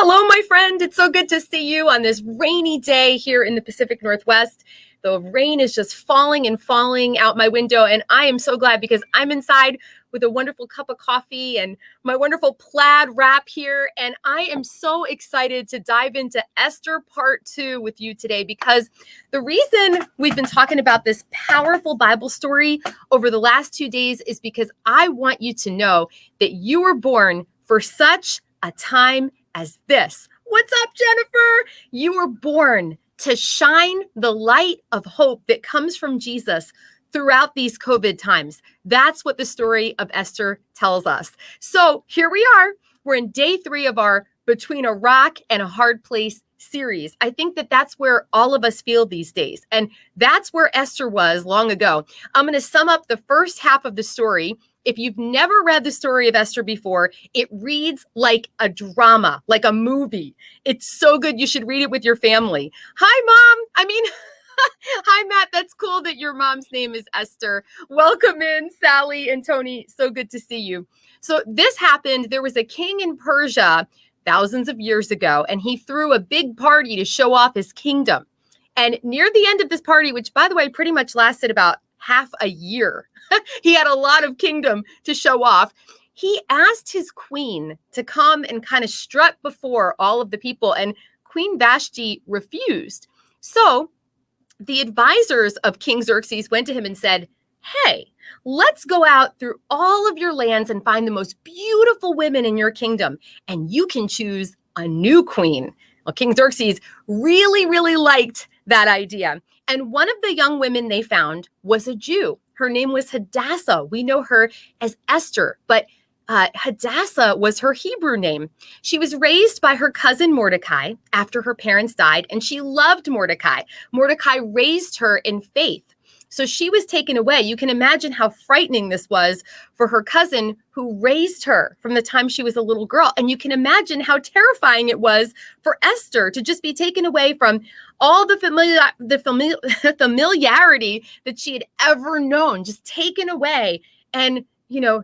Hello, my friend. It's so good to see you on this rainy day here in the Pacific Northwest. The rain is just falling and falling out my window, and I am so glad because I'm inside with a wonderful cup of coffee and my wonderful plaid wrap here, and I am so excited to dive into Esther Part 2 with you today because the reason we've been talking about this powerful Bible story over the last 2 days is because I want you to know that you were born for such a time as this. What's up, Jennifer? You were born to shine the light of hope that comes from Jesus throughout these COVID times. That's what the story of Esther tells us. So here we are. We're in day 3 of our Between a Rock and a Hard Place series. I think that that's where all of us feel these days. And that's where Esther was long ago. I'm going to sum up the first half of the story. If you've never read the story of Esther before, it reads like a drama, like a movie. It's so good. You should read it with your family. Hi, Mom. Hi, Matt. That's cool that your mom's name is Esther. Welcome in, Sally and Tony. So good to see you. So this happened. There was a king in Persia thousands of years ago, and he threw a big party to show off his kingdom. And near the end of this party, which, by the way, pretty much lasted about half a year, he had a lot of kingdom to show off. He asked his queen to come and kind of strut before all of the people, and Queen Vashti refused. So the advisors of King Xerxes went to him and said, hey, let's go out through all of your lands and find the most beautiful women in your kingdom, and you can choose a new queen. Well, King Xerxes really liked that idea. And one of the young women they found was a Jew. Her name was Hadassah. We know her as Esther, but Hadassah was her Hebrew name. She was raised by her cousin Mordecai after her parents died, and she loved Mordecai. Mordecai raised her in faith. So she was taken away. You can imagine how frightening this was for her cousin who raised her from the time she was a little girl. And you can imagine how terrifying it was for Esther to just be taken away from all the familiarity that she had ever known, just taken away. And,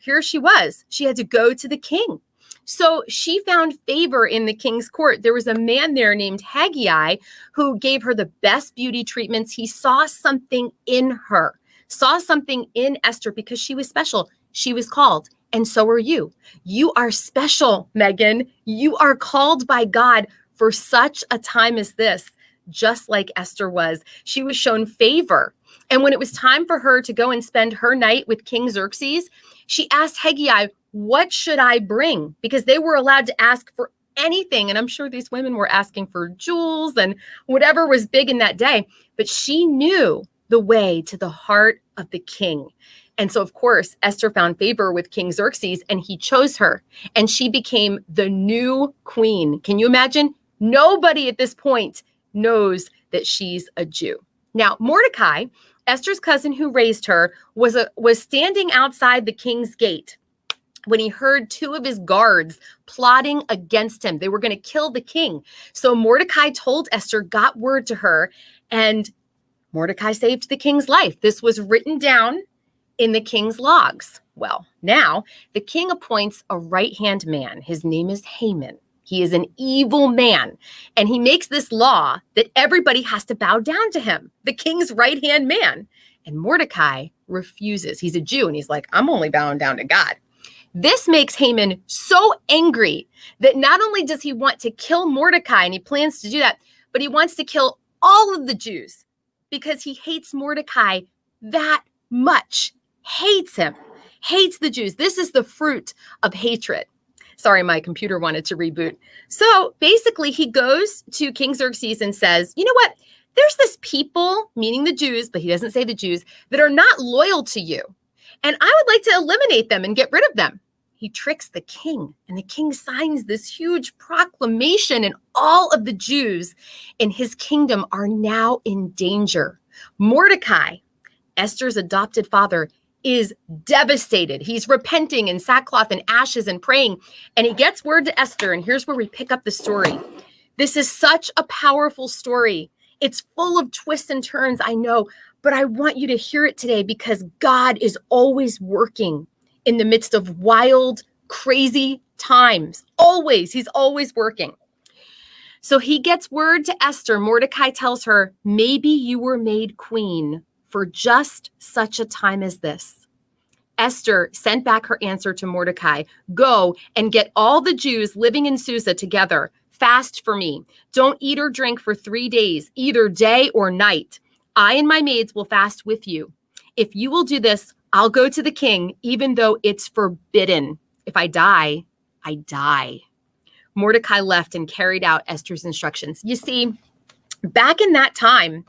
here she was. She had to go to the king. So she found favor in the king's court. There was a man there named Haggai who gave her the best beauty treatments. He saw something in her, saw something in Esther because she was special. She was called. And so are you. You are special, Megan. You are called by God for such a time as this, just like Esther was. She was shown favor. And when it was time for her to go and spend her night with King Xerxes, she asked Haggai, what should I bring? Because they were allowed to ask for anything. And I'm sure these women were asking for jewels and whatever was big in that day. But she knew the way to the heart of the king. And so, of course, Esther found favor with King Xerxes and he chose her. And she became the new queen. Can you imagine? Nobody at this point knows that she's a Jew. Now, Mordecai, Esther's cousin who raised her, was standing outside the king's gate when he heard 2 of his guards plotting against him. They were going to kill the king. So Mordecai told Esther, got word to her, and Mordecai saved the king's life. This was written down in the king's logs. Well, now the king appoints a right-hand man. His name is Haman. He is an evil man, and he makes this law that everybody has to bow down to him, the king's right-hand man. And Mordecai refuses. He's a Jew, and he's like, I'm only bowing down to God. This makes Haman so angry that not only does he want to kill Mordecai, and he plans to do that, but he wants to kill all of the Jews because he hates Mordecai that much. Hates him, hates the Jews. This is the fruit of hatred. Sorry, my computer wanted to reboot. So basically, he goes to King Xerxes and says, you know what? There's this people, meaning the Jews, but he doesn't say the Jews, that are not loyal to you. And I would like to eliminate them and get rid of them. He tricks the king, and the king signs this huge proclamation, and all of the Jews in his kingdom are now in danger. Mordecai, Esther's adopted father, is devastated. He's repenting in sackcloth and ashes and praying, and he gets word to Esther, and here's where we pick up the story. This is such a powerful story. It's full of twists and turns, I know, but I want you to hear it today because God is always working in the midst of wild, crazy times. Always. He's always working. So he gets word to Esther. Mordecai tells her, maybe you were made queen for just such a time as this. Esther sent back her answer to Mordecai, go and get all the Jews living in Susa together. Fast for me. Don't eat or drink for 3 days, either day or night. I and my maids will fast with you. If you will do this, I'll go to the king, even though it's forbidden. If I die, I die. Mordecai left and carried out Esther's instructions. You see, back in that time,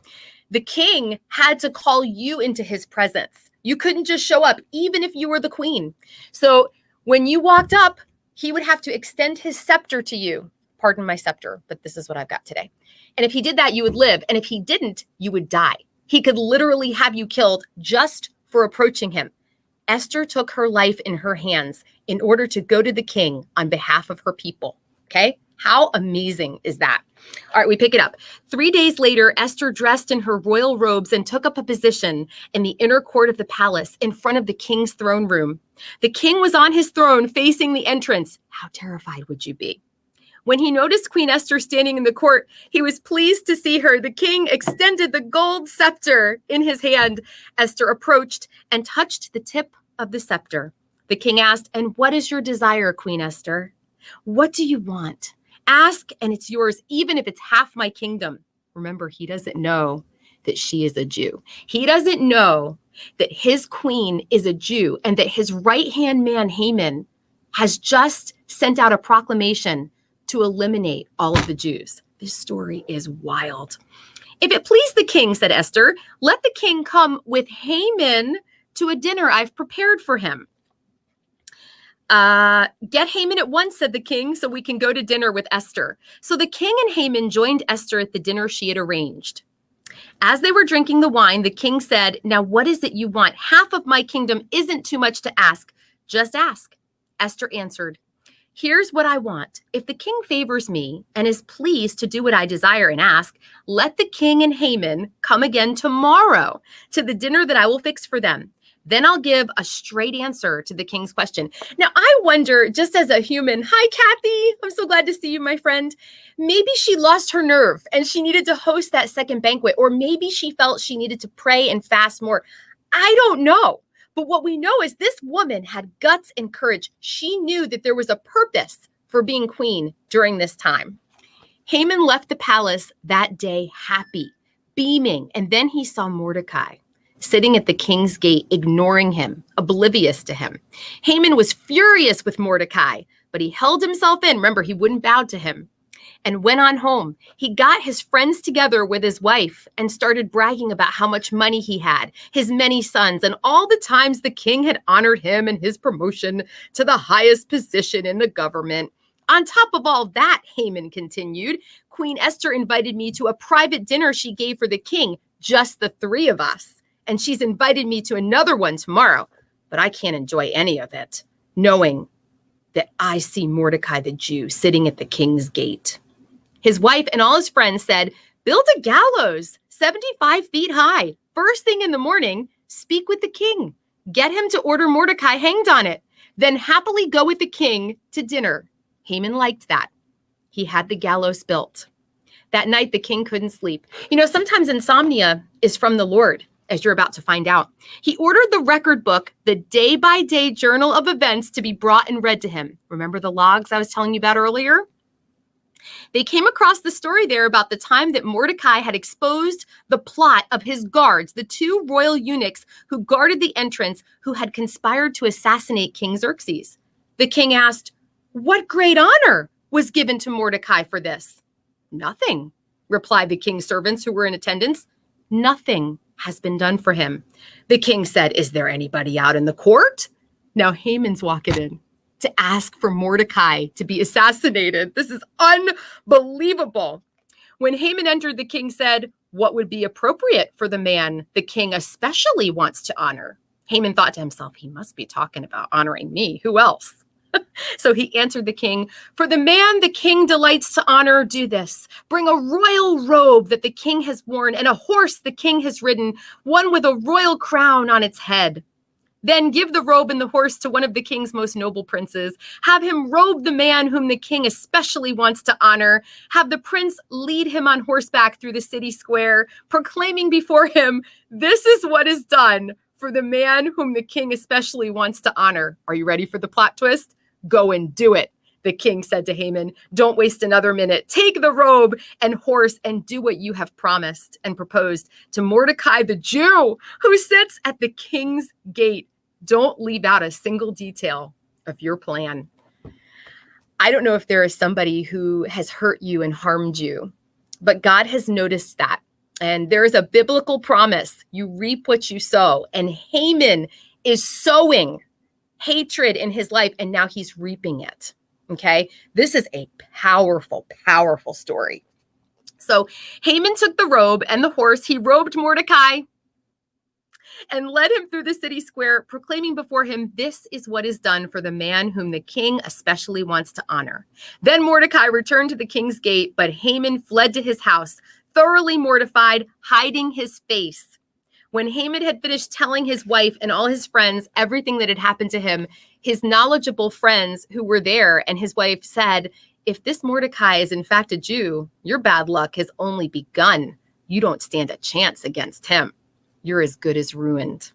the king had to call you into his presence. You couldn't just show up, even if you were the queen. So when you walked up, he would have to extend his scepter to you. Pardon my scepter, but this is what I've got today. And if he did that, you would live. And if he didn't, you would die. He could literally have you killed just for approaching him. Esther took her life in her hands in order to go to the king on behalf of her people. Okay? How amazing is that? All right, we pick it up. 3 days later, Esther dressed in her royal robes and took up a position in the inner court of the palace in front of the king's throne room. The king was on his throne facing the entrance. How terrified would you be? When he noticed Queen Esther standing in the court, he was pleased to see her. The king extended the gold scepter in his hand. Esther approached and touched the tip of the scepter. The king asked, and what is your desire, Queen Esther? What do you want? Ask, and it's yours, even if it's half my kingdom. Remember, he doesn't know that she is a Jew. He doesn't know that his queen is a Jew and that his right-hand man, Haman, has just sent out a proclamation to eliminate all of the Jews. This story is wild. If it please the king, said Esther, let the king come with Haman to a dinner I've prepared for him. Get Haman at once, said the king, so we can go to dinner with Esther. So the king and Haman joined Esther at the dinner she had arranged. As they were drinking the wine, the king said, now what is it you want? Half of my kingdom isn't too much to ask. Just ask. Esther answered, here's what I want. If the king favors me and is pleased to do what I desire and ask, let the king and Haman come again tomorrow to the dinner that I will fix for them. Then I'll give a straight answer to the king's question. Now, I wonder, just as a human, hi, Kathy. I'm so glad to see you, my friend. Maybe she lost her nerve and she needed to host that second banquet, or maybe she felt she needed to pray and fast more. I don't know. But what we know is this woman had guts and courage. She knew that there was a purpose for being queen during this time. Haman left the palace that day happy, beaming, and then he saw Mordecai sitting at the king's gate, ignoring him, oblivious to him. Haman was furious with Mordecai, but he held himself in. Remember, he wouldn't bow to him. And went on home. He got his friends together with his wife and started bragging about how much money he had, his many sons, and all the times the king had honored him and his promotion to the highest position in the government. On top of all that, Haman continued, Queen Esther invited me to a private dinner she gave for the king, just the three of us. And she's invited me to another one tomorrow, but I can't enjoy any of it, knowing that I see Mordecai the Jew sitting at the king's gate. His wife and all his friends said, build a gallows 75 feet high. First thing in the morning, speak with the king. Get him to order Mordecai hanged on it. Then happily go with the king to dinner. Haman liked that. He had the gallows built. That night, the king couldn't sleep. You know, sometimes insomnia is from the Lord, as you're about to find out. He ordered the record book, the day-by-day journal of events, to be brought and read to him. Remember the logs I was telling you about earlier? They came across the story there about the time that Mordecai had exposed the plot of his guards, the two royal eunuchs who guarded the entrance, who had conspired to assassinate King Xerxes. The king asked, what great honor was given to Mordecai for this? Nothing, replied the king's servants who were in attendance. Nothing has been done for him. The king said, is there anybody out in the court? Now Haman's walking in to ask for Mordecai to be assassinated. This is unbelievable. When Haman entered, the king said, what would be appropriate for the man the king especially wants to honor? Haman thought to himself, he must be talking about honoring me. Who else? So he answered the king, for the man the king delights to honor, do this. Bring a royal robe that the king has worn and a horse the king has ridden, one with a royal crown on its head. Then give the robe and the horse to one of the king's most noble princes. Have him robe the man whom the king especially wants to honor. Have the prince lead him on horseback through the city square, proclaiming before him, 'This is what is done for the man whom the king especially wants to honor.'" Are you ready for the plot twist? "Go and do it," the king said to Haman. "Don't waste another minute. Take the robe and horse and do what you have promised and proposed to Mordecai the Jew, who sits at the king's gate. Don't leave out a single detail of your plan." I don't know if there is somebody who has hurt you and harmed you, but God has noticed that. And there is a biblical promise: you reap what you sow. And Haman is sowing hatred in his life, and now he's reaping it. Okay, this is a powerful, powerful story. So Haman took the robe and the horse. He robed Mordecai and led him through the city square, proclaiming before him, "This is what is done for the man whom the king especially wants to honor." Then Mordecai returned to the king's gate, but Haman fled to his house, thoroughly mortified, hiding his face. When Haman had finished telling his wife and all his friends everything that had happened to him, his knowledgeable friends who were there and his wife said, "If this Mordecai is in fact a Jew, your bad luck has only begun. You don't stand a chance against him. You're as good as ruined."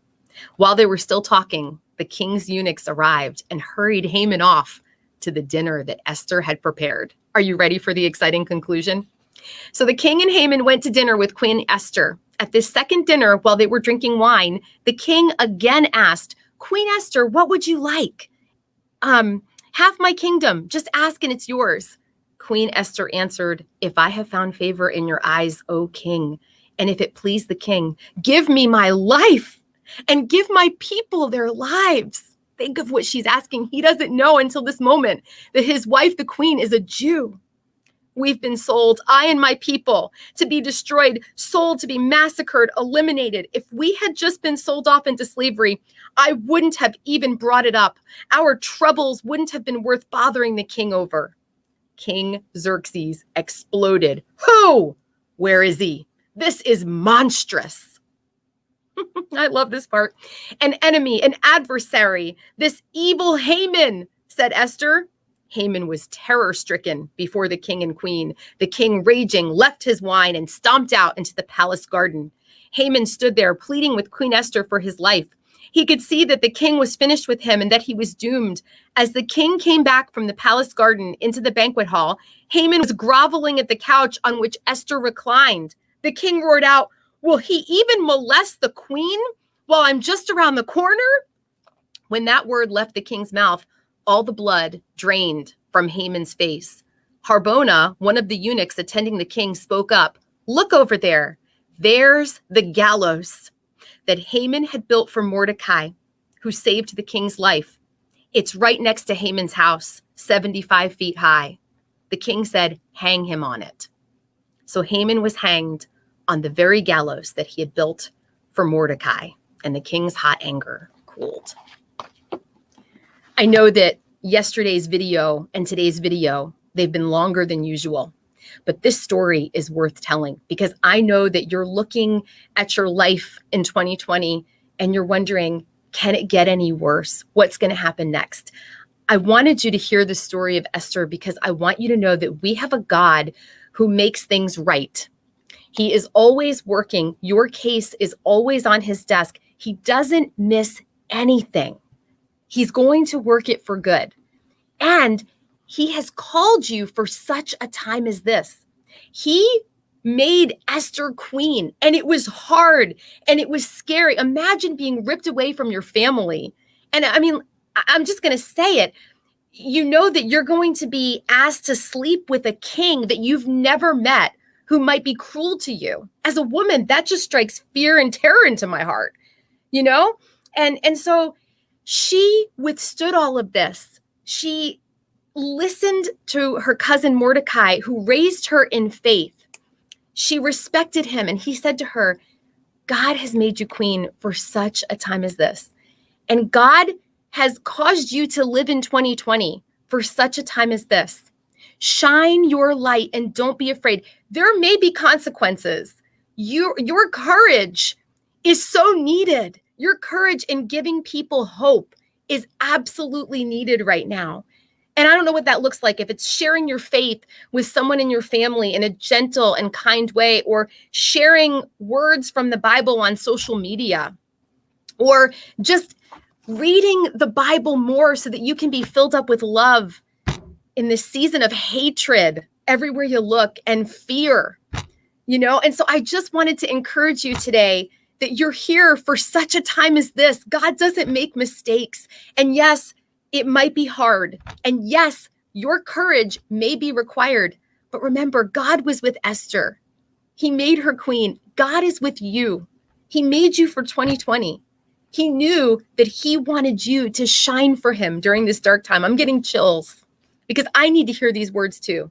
While they were still talking, the king's eunuchs arrived and hurried Haman off to the dinner that Esther had prepared. Are you ready for the exciting conclusion? So the king and Haman went to dinner with Queen Esther. At this second dinner, while they were drinking wine, the king again asked, "Queen Esther, what would you like?" "Half my kingdom. Just ask and it's yours." Queen Esther answered, "If I have found favor in your eyes, O king, and if it please the king, give me my life and give my people their lives." Think of what she's asking. He doesn't know until this moment that his wife, the queen, is a Jew. "We've been sold, I and my people, to be destroyed, sold to be massacred, eliminated. If we had just been sold off into slavery, I wouldn't have even brought it up. Our troubles wouldn't have been worth bothering the king over." King Xerxes exploded. "Who? Where is he? This is monstrous." I love this part. "An enemy, an adversary, this evil Haman," said Esther. Haman was terror-stricken before the king and queen. The king, raging, left his wine and stomped out into the palace garden. Haman stood there pleading with Queen Esther for his life. He could see that the king was finished with him and that he was doomed. As the king came back from the palace garden into the banquet hall, Haman was groveling at the couch on which Esther reclined. The king roared out, "Will he even molest the queen while I'm just around the corner?" When that word left the king's mouth, all the blood drained from Haman's face. Harbona, one of the eunuchs attending the king, spoke up. "Look over there. There's the gallows that Haman had built for Mordecai, who saved the king's life. It's right next to Haman's house, 75 feet high." The king said, "Hang him on it." So Haman was hanged on the very gallows that he had built for Mordecai, and the king's hot anger cooled. I know that yesterday's video and today's video, they've been longer than usual, but this story is worth telling because I know that you're looking at your life in 2020 and you're wondering, can it get any worse? What's going to happen next? I wanted you to hear the story of Esther because I want you to know that we have a God who makes things right. He is always working. Your case is always on his desk. He doesn't miss anything. He's going to work it for good. And he has called you for such a time as this. He made Esther queen, and it was hard and it was scary. Imagine being ripped away from your family. And I mean, I'm just going to say it. You know that you're going to be asked to sleep with a king that you've never met who might be cruel to you. As a woman, that just strikes fear and terror into my heart, you know? And so she withstood all of this. She listened to her cousin Mordecai, who raised her in faith. She respected him, and he said to her, "God has made you queen for such a time as this. And God has caused you to live in 2020 for such a time as this. Shine your light and don't be afraid. There may be consequences. Your courage is so needed. Your courage in giving people hope is absolutely needed right now. And I don't know what that looks like. If it's sharing your faith with someone in your family in a gentle and kind way, or sharing words from the Bible on social media, or just reading the Bible more so that you can be filled up with love in this season of hatred everywhere you look and fear, And so I just wanted to encourage you today that you're here for such a time as this. God doesn't make mistakes. And yes, it might be hard. And yes, your courage may be required. But remember, God was with Esther. He made her queen. God is with you. He made you for 2020. He knew that he wanted you to shine for him during this dark time. I'm getting chills because I need to hear these words too.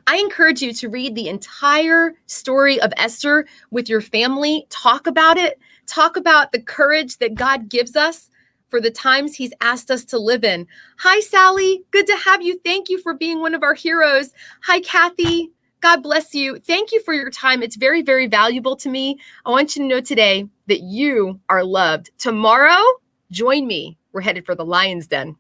I encourage you to read the entire story of Esther with your family. Talk about it. Talk about the courage that God gives us for the times he's asked us to live in. Hi, Sally. Good to have you. Thank you for being one of our heroes. Hi, Kathy. God bless you. Thank you for your time. It's very, very valuable to me. I want you to know today that you are loved. Tomorrow, join me. We're headed for the lion's den.